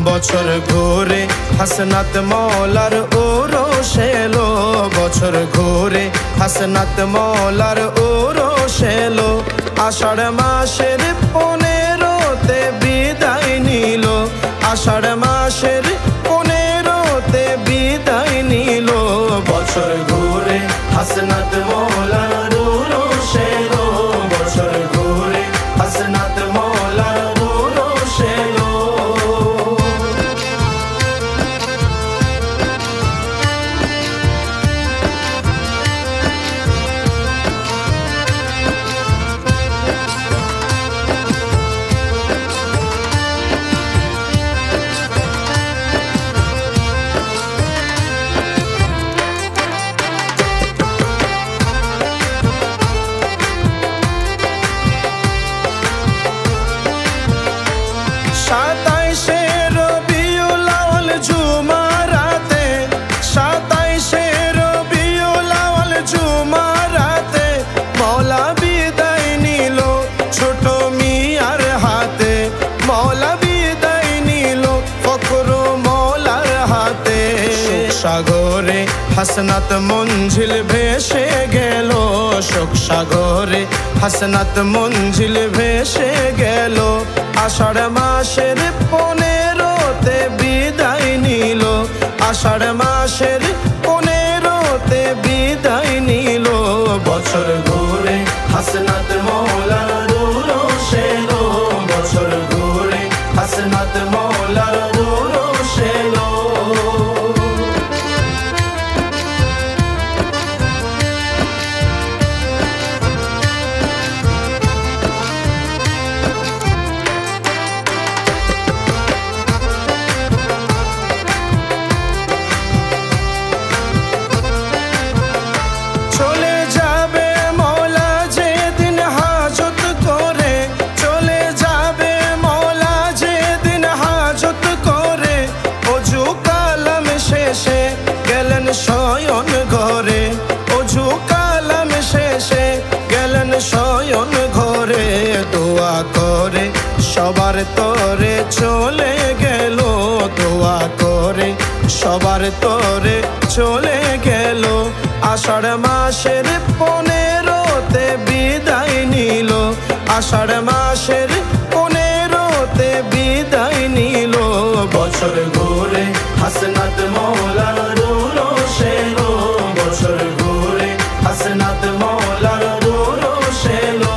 বছর ঘুরে হাসনাত মওলার উরুস এলো, বছর ঘুরে হাসনাত মওলার উরুস এলো। আষাঢ় মাসের 15তে বিদায় নিল, আষাঢ় মাসের 15তে বিদায় নিল। বছর ঘুরে হাসনাত মওলার উরুস এলো, বছর ঘুরে হাসনাত মওলার উরুস এলো। সাগরে হাসনাত মঞ্জিল ভেসে গেল, শোক সাগরে হাসনাত মঞ্জিল ভেসে গেল। আষাঢ় মাসের 15তে বিদায় নিল, আষাঢ় মাসের 15তে বিদায় নিল। বছর ঘুরে হাসনাত মওলার উরুস এলো, বছর ঘুরে হাসনাত মওলার উরুস এলো। শয়ন ঘরে অজু কালাম শেষে গেলেন শয়ন ঘরে, দোয়া করে সবার তরে চলে গেল, দোয়া করে সবার তরে চলে গেল। আষাঢ় মাসের 15তে বিদায় নিল, আষাঢ় মাসের 15তে বিদায় নিল। বছর ঘুরে হাসনাত মওলার উরুস এলো, বছর ঘুরে হাসনাত মওলার উরুস এলো।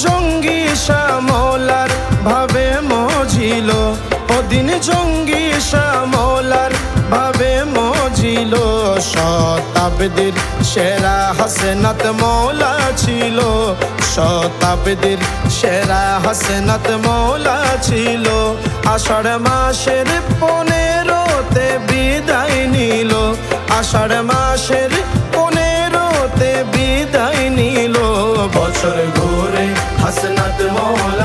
জঙ্গি শ্যামলার ভাবে মজিল, ওদিন জঙ্গি শ্যামলার ভাবে মজিল। শতাব্দীর সেরা হাসনাত মওলা ছিল, শতাব্দীর সেরা হাসনাত মওলা ছিল। আষাঢ় মাসের 15তে বিদায় নিল, আষাঢ় মাসের 15তে বিদায় নিল। বছর ঘুরে হাসনাত মওলা